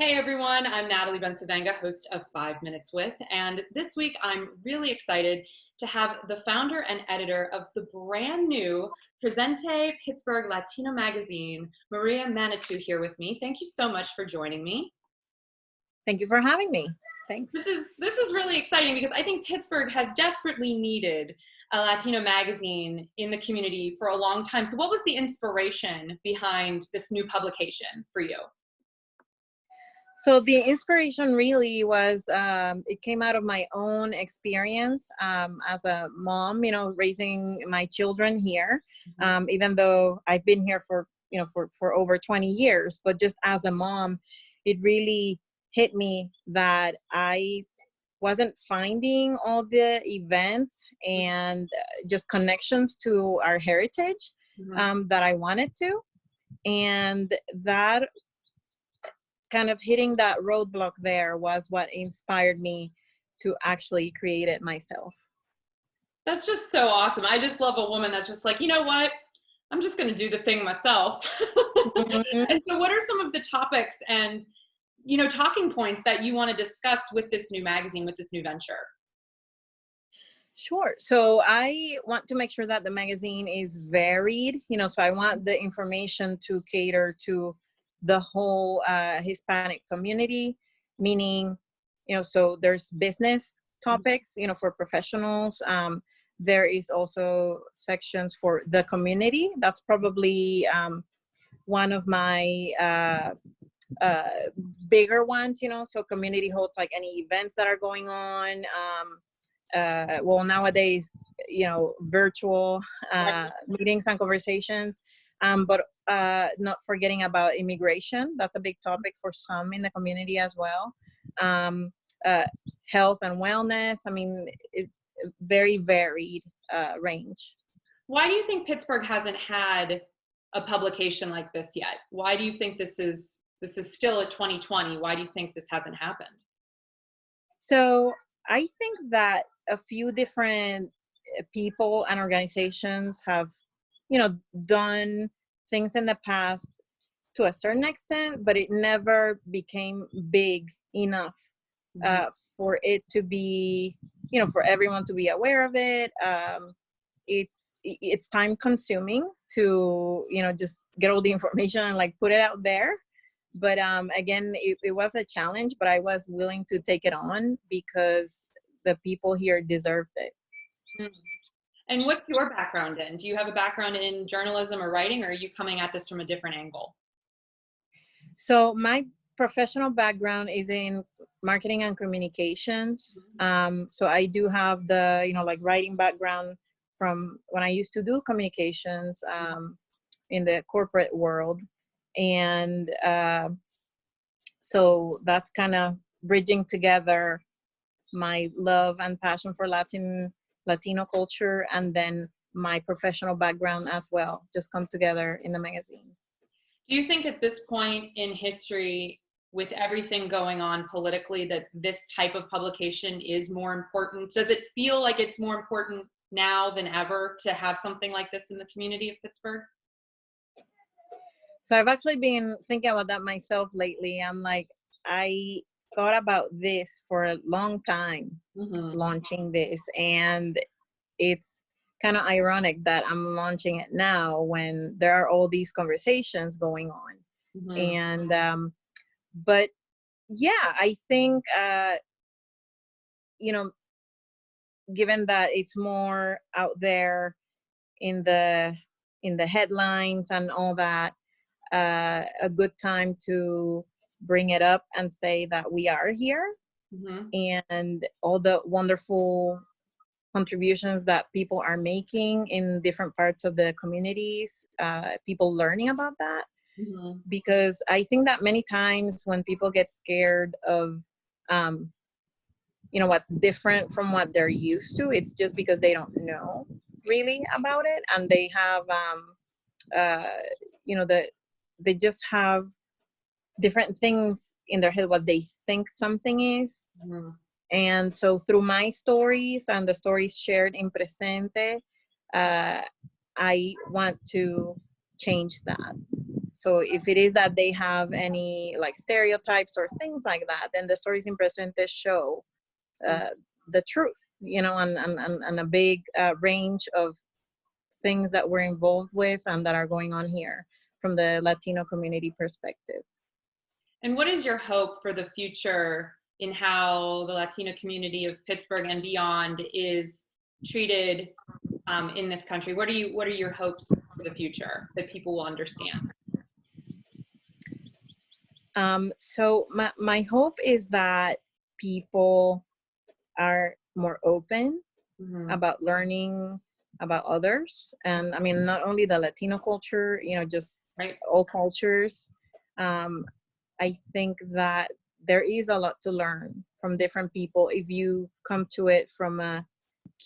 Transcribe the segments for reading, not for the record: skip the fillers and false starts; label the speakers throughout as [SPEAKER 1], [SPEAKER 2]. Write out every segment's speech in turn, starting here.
[SPEAKER 1] Hey everyone, I'm Natalie Bencivenga, host of 5 Minutes With, and this week I'm really excited to have the founder and editor of the brand new Presente Pittsburgh Latino magazine, Maria Manautou, here with me. Thank you so much for joining me.
[SPEAKER 2] Thank you for having me. Thanks.
[SPEAKER 1] This is really exciting because I think Pittsburgh has desperately needed a Latino magazine in the community for a long time. So what was the inspiration behind this new publication for you?
[SPEAKER 2] So the inspiration really was, it came out of my own experience as a mom, raising my children here, even though I've been here for over 20 years, but just as a mom, it really hit me that I wasn't finding all the events and just connections to our heritage that I wanted to. And that kind of hitting that roadblock there was what inspired me to actually create it myself.
[SPEAKER 1] That's just so awesome. I just love a woman that's just like, you know what? I'm just going to do the thing myself. And so what are some of the topics and, talking points that you want to discuss with this new magazine, with this new venture?
[SPEAKER 2] Sure. So I want to make sure that the magazine is varied, so I want the information to cater to the whole Hispanic community, meaning, so there's business topics, for professionals. There is also sections for the community. That's probably one of my bigger ones, so community holds like any events that are going on. Well, nowadays, virtual meetings and conversations, but not forgetting about immigration. That's a big topic for some in the community as well. Health and wellness. I mean, very varied range.
[SPEAKER 1] Why do you think Pittsburgh hasn't had a publication like this yet? Why do you think this is still a 2020? Why do you think this hasn't happened?
[SPEAKER 2] So I think that a few different people and organizations have, done things in the past to a certain extent, but it never became big enough for it to be, for everyone to be aware of it. It's time consuming to, just get all the information and like put it out there. But again, it was a challenge, but I was willing to take it on because the people here deserved it.
[SPEAKER 1] And what's your background in? Do you have a background in journalism or writing, or are you coming at this from a different angle?
[SPEAKER 2] So my professional background is in marketing and communications. So I do have the, writing background from when I used to do communications in the corporate world. And so that's kind of bridging together my love and passion for Latino culture, and then my professional background as well, just come together in the magazine.
[SPEAKER 1] Do you think at this point in history, with everything going on politically, that this type of publication is more important? Does it feel like it's more important now than ever to have something like this in the community of Pittsburgh?
[SPEAKER 2] So I've actually been thinking about that myself lately. I'm like, I thought about this for a long time, launching this, and it's kind of ironic that I'm launching it now when there are all these conversations going on. And but yeah, I think given that it's more out there in the headlines and all that, a good time to bring it up and say that we are here, and all the wonderful contributions that people are making in different parts of the communities, people learning about that. Because I think that many times when people get scared of what's different from what they're used to, it's just because they don't know really about it, and they have they just have different things in their head what they think something is. And so through my stories and the stories shared in Presente, I want to change that. So if it is that they have any like stereotypes or things like that, then the stories in Presente show the truth, you know, and a big range of things that we're involved with and that are going on here from the Latino community perspective.
[SPEAKER 1] And what is your hope for the future in how the Latino community of Pittsburgh and beyond is treated in this country? What are your hopes for the future that people will understand?
[SPEAKER 2] So my hope is that people are more open about learning about others. And I mean, not only the Latino culture, you know, just all cultures. I think that there is a lot to learn from different people if you come to it from a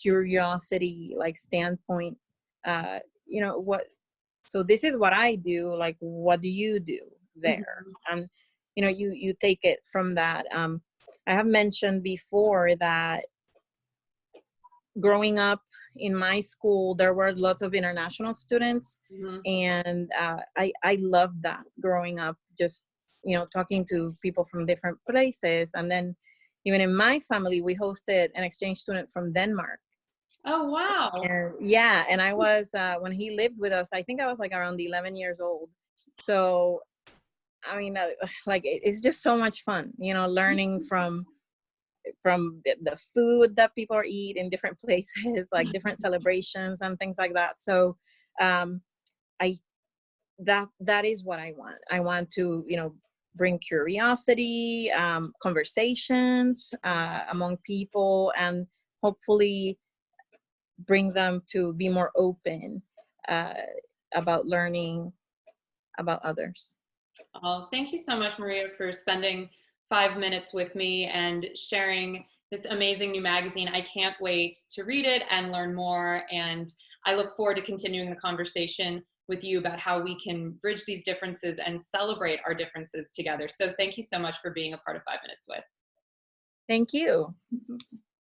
[SPEAKER 2] curiosity like standpoint. You know what, so this is what I do, like what do you do there? And you know, you take it from that. I have mentioned before that growing up in my school there were lots of international students, and I loved that growing up, just, you know, talking to people from different places. And then even in my family we hosted an exchange student from Denmark.
[SPEAKER 1] Oh, wow.
[SPEAKER 2] And yeah, and I was when he lived with us, I think I was like around 11 years old. So I mean, like it's just so much fun, you know, learning from the food that people eat in different places, like different celebrations and things like that. So I that is what I want. I want to, you know, bring curiosity, conversations among people, and hopefully bring them to be more open about learning about others.
[SPEAKER 1] Oh, thank you so much, Maria, for spending 5 minutes with me and sharing this amazing new magazine. I can't wait to read it and learn more. And I look forward to continuing the conversation with you about how we can bridge these differences and celebrate our differences together. So thank you so much for being a part of 5 Minutes With.
[SPEAKER 2] Thank you.